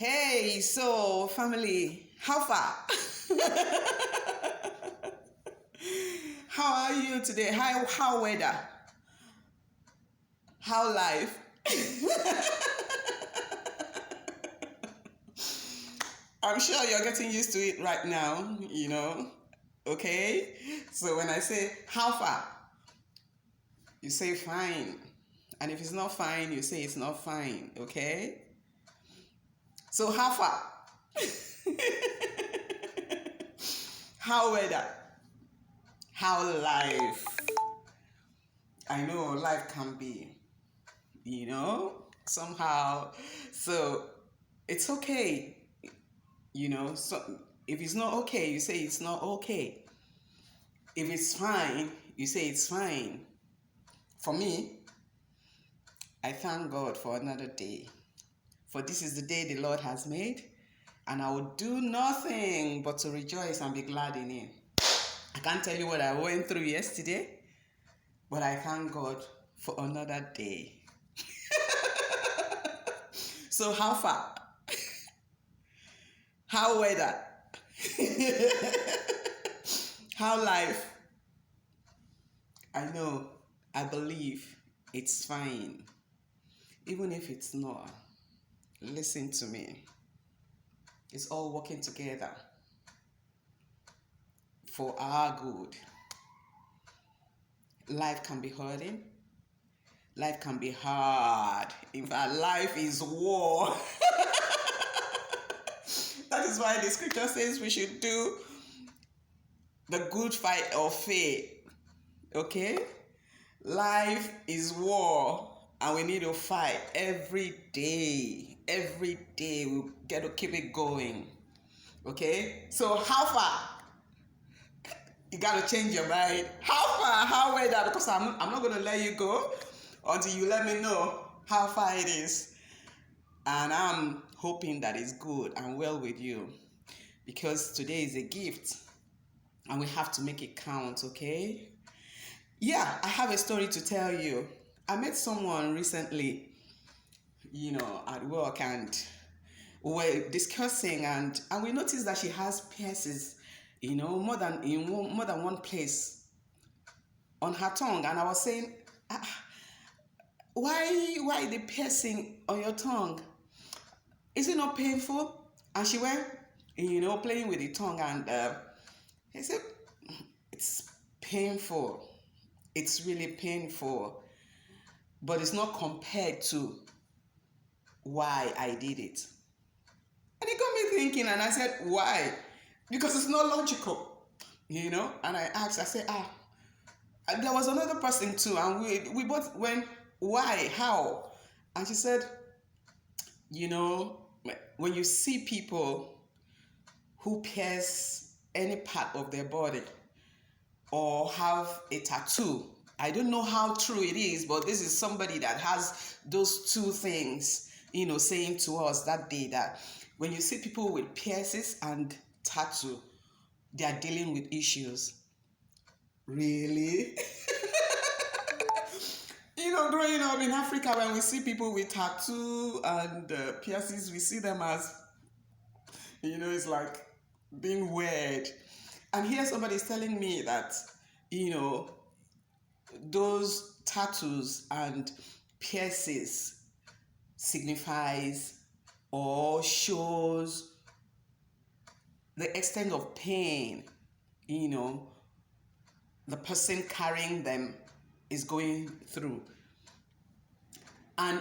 Hey, so family, how far? How are you today? How weather? How life? I'm sure you're getting used to it right now. Okay? So when I say how far, you say fine. And if it's not fine, you say it's not fine. Okay? So how far? How weather? How life? I know life can be, somehow. So it's okay. So if it's not okay, you say it's not okay. If it's fine, you say it's fine. For me, I thank God for another day. For this is the day the Lord has made, and I will do nothing but to rejoice and be glad in it. I can't tell you what I went through yesterday, but I thank God for another day. So how far? How weather? How life? I know, I believe it's fine. Even if it's not, listen to me. It's all working together for our good. Life can be hurting. Life can be hard. In fact, life is war. That is why the scripture says we should do the good fight of faith. Okay? Life is war, and we need to fight every day. Every day we get to keep it going. Okay? So how far? You got to change your mind. How far? How weather? Because I'm not going to let you go until you let me know how far it is. And I'm hoping that it's good and well with you, because today is a gift and we have to make it count, okay? Yeah, I have a story to tell you. I met someone recently, at work, and we were discussing, and we noticed that she has piercings, more than one place on her tongue. And I was saying, why the piercing on your tongue? Is it not painful? And she went, playing with the tongue, and I said, it's painful. It's really painful, but it's not compared to why I did it. And it got me thinking, and I said, why? Because it's not logical. And I asked, I said, and there was another person too, and we both went, why? How? And she said, when you see people who pierce any part of their body or have a tattoo, I don't know how true it is, but this is somebody that has those two things, saying to us that day that when you see people with piercings and tattoo, they are dealing with issues. Really? Growing up in Africa, when we see people with tattoo and piercings, we see them as, it's like being weird. And here somebody is telling me that, those tattoos and piercings signifies or shows the extent of pain, the person carrying them is going through. And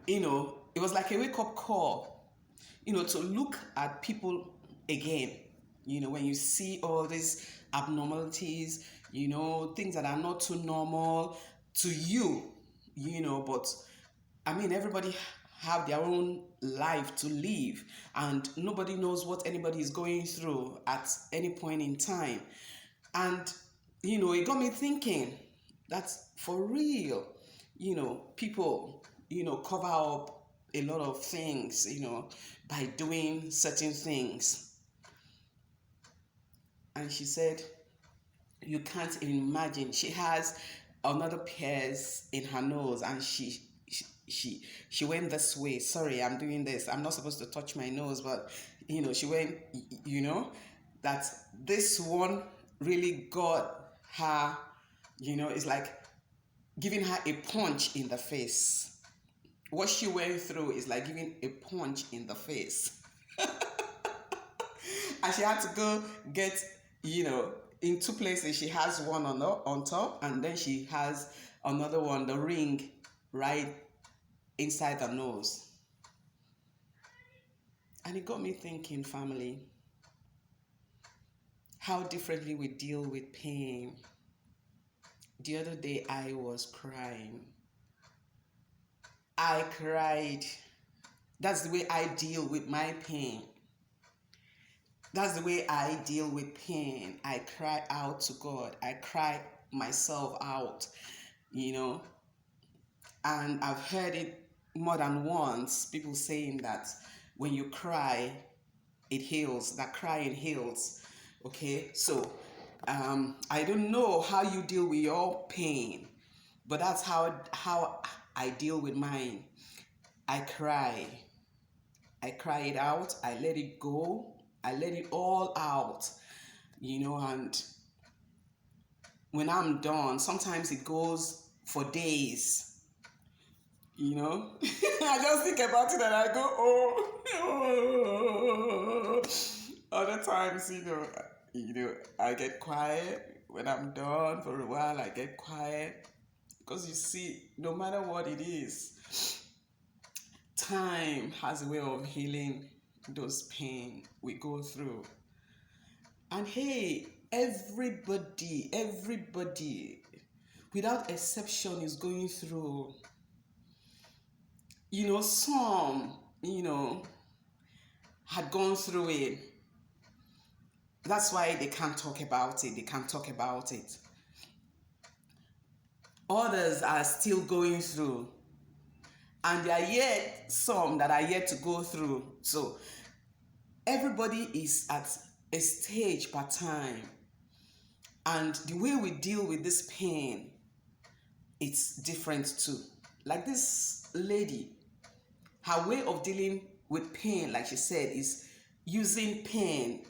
it was like a wake-up call, to look at people again, when you see all these abnormalities, things that are not too normal to you, but everybody have their own life to live, and nobody knows what anybody is going through at any point in time. And it got me thinking that for real, people cover up a lot of things, by doing certain things. And she said, you can't imagine. She has another pierce in her nose, and she went this way. Sorry, I'm doing this. I'm not supposed to touch my nose, but she went, that this one really got her, it's like giving her a punch in the face. What she went through is like giving a punch in the face. And she had to go get, in two places. She has one on top, and then she has another one, the ring, right inside the nose. And it got me thinking, family, how differently we deal with pain. The other day I was crying. I cried. That's the way I deal with my pain. That's the way I deal with pain. I cry out to God. I cry myself out, and I've heard it more than once, people saying that when you cry, it heals, that crying heals. Okay, so I don't know how you deal with your pain, but that's how I deal with mine. I cry it out, I let it go, I let it all out, and when I'm done, sometimes it goes for days. I just think about it and I go, oh. Other times, I get quiet. When I'm done for a while, I get quiet. Because you see, no matter what it is, time has a way of healing those pain we go through. And hey, everybody, without exception, is going through. Some, had gone through it. That's why they can't talk about it. Others are still going through. And there are yet some that are yet to go through. So everybody is at a stage per time. And the way we deal with this pain, it's different too. Like this lady, her way of dealing with pain, like she said, is using pain,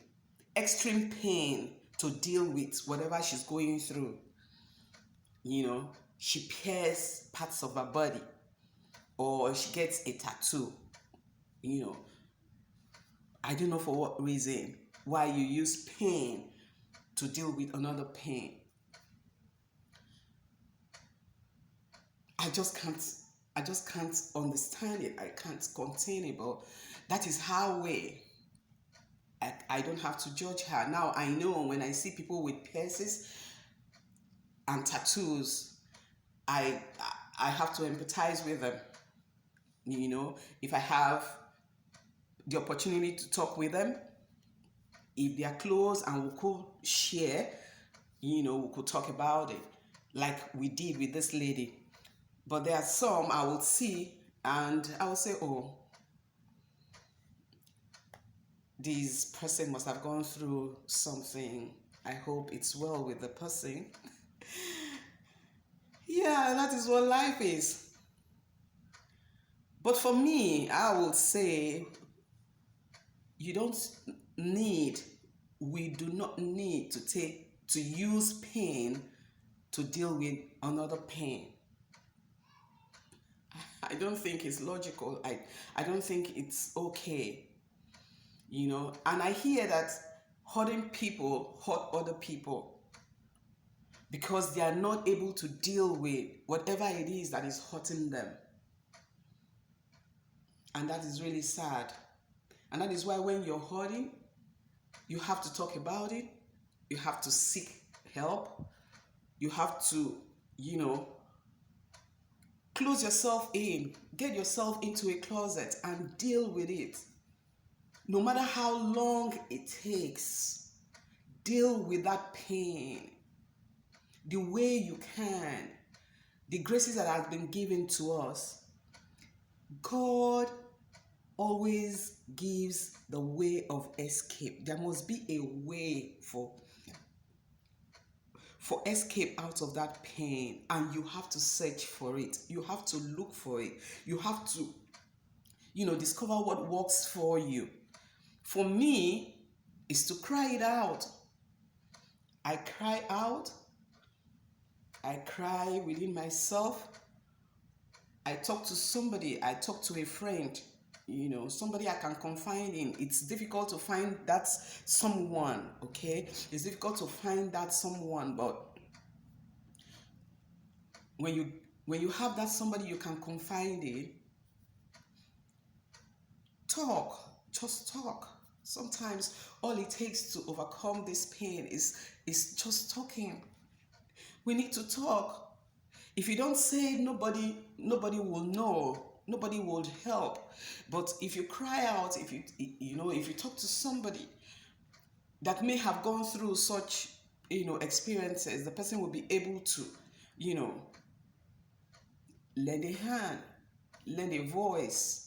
extreme pain, to deal with whatever she's going through. She pierces parts of her body, or she gets a tattoo. I don't know for what reason, why you use pain to deal with another pain. I just can't understand it. I can't contain it, but that is her way. I don't have to judge her. Now I know when I see people with piercings and tattoos, I have to empathize with them. If I have the opportunity to talk with them, if they are close and we could share, we could talk about it like we did with this lady. But there are some I will see and I will say, oh, this person must have gone through something. I hope it's well with the person. Yeah, that is what life is. But for me, I will say, we do not need to use pain to deal with another pain. I don't think it's logical. I don't think it's okay. And I hear that hurting people hurt other people because they are not able to deal with whatever it is that is hurting them. And that is really sad. And that is why when you're hurting, you have to talk about it. You have to seek help. You have to, close yourself in, get yourself into a closet and deal with it. No matter how long it takes, deal with that pain the way you can. The graces that have been given to us. God always gives the way of escape. There must be a way for for escape out of that pain, and you have to search for it. You have to look for it. You have to, discover what works for you. For me, is to cry it out. I cry out. I cry within myself. I talk to somebody. I talk to a friend. Somebody I can confide in. It's difficult to find that someone, okay? It's difficult to find that someone, but when you have that somebody you can confide in, talk. Just talk. Sometimes all it takes to overcome this pain is just talking. We need to talk. If you don't say it, nobody will know. Nobody will help. But if you cry out, if you talk to somebody that may have gone through such, experiences, the person will be able to, lend a hand, lend a voice,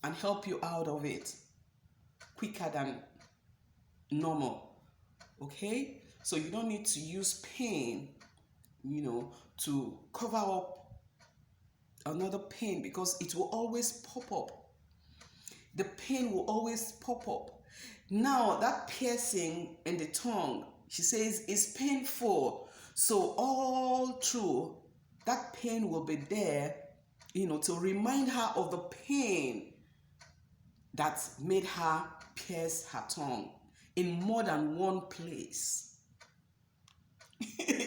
and help you out of it quicker than normal. Okay? So you don't need to use pain, to cover up another pain, because it will always pop up. The pain will always pop up. Now, that piercing in the tongue, she says, is painful. So all through, that pain will be there, to remind her of the pain that made her pierce her tongue in more than one place.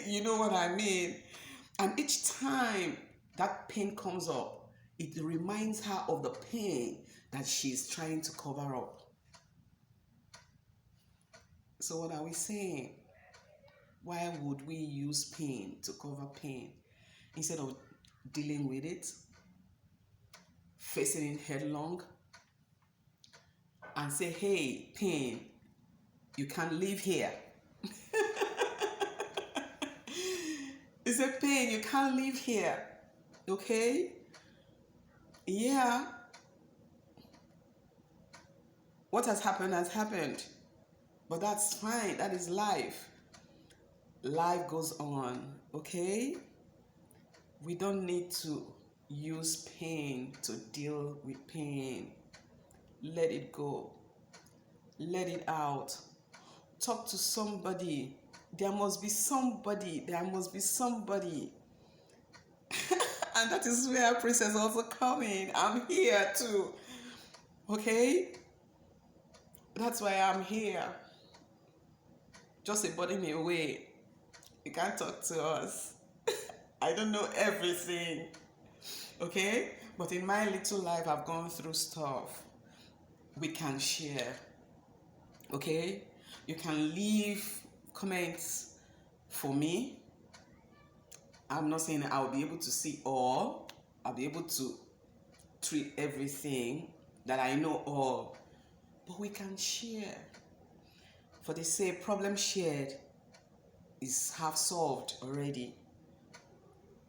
You know what I mean? And each time that pain comes up, it reminds her of the pain that she's trying to cover up. So what are we saying? Why would we use pain to cover pain instead of dealing with it, facing it headlong, and say, hey, pain, you can't live here. It's a pain, you can't live here. Okay? Yeah. What has happened. But that's fine. That is life. Life goes on. Okay? We don't need to use pain to deal with pain. Let it go. Let it out. Talk to somebody. There must be somebody. And that is where Princess also coming. I'm here too. Okay? That's why I'm here. Just a body away. You can't talk to us. I don't know everything. Okay? But in my little life, I've gone through stuff. We can share. Okay? You can leave comments for me. I'm not saying I'll be able to see all. I'll be able to treat everything that I know all. But we can share. For they say problem shared is half solved already.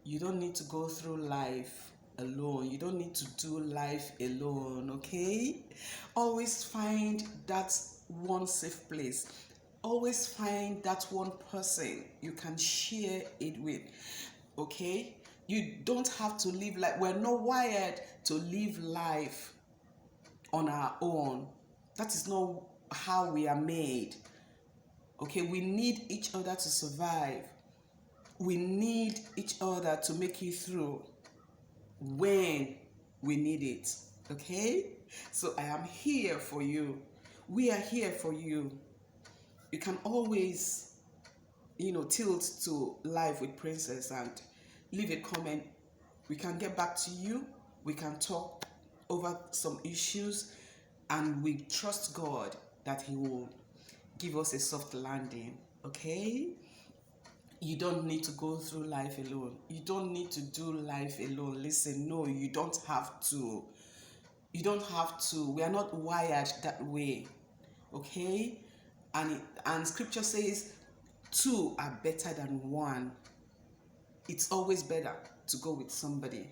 You don't need to go through life alone. You don't need to do life alone, okay? Always find that one safe place. Always find that one person you can share it with, okay? You don't have to live life. We're not wired to live life on our own. That is not how we are made. Okay, we need each other to survive. We need each other to make it through when we need it. Okay? So I am here for you. We are here for you. You can always, tilt to Live with Princess and leave a comment. We can get back to you. We can talk over some issues, and we trust God that He will give us a soft landing. Okay? You don't need to go through life alone. You don't need to do life alone. Listen, no, you don't have to. You don't have to. We are not wired that way. Okay? And scripture says two are better than one. It's always better to go with somebody.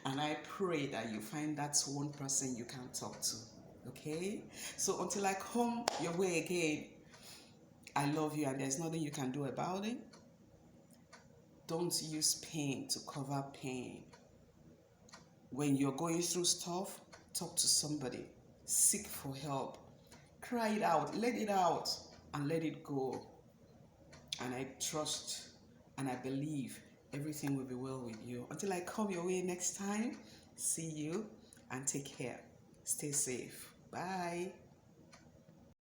And I pray that you find that one person you can talk to. Okay? So until I come your way again, I love you and there's nothing you can do about it. Don't use pain to cover pain. When you're going through stuff, talk to somebody. Seek for help. Cry it out, let it out, and let it go. And I trust and I believe everything will be well with you. Until I come your way next time, see you and take care. Stay safe. Bye.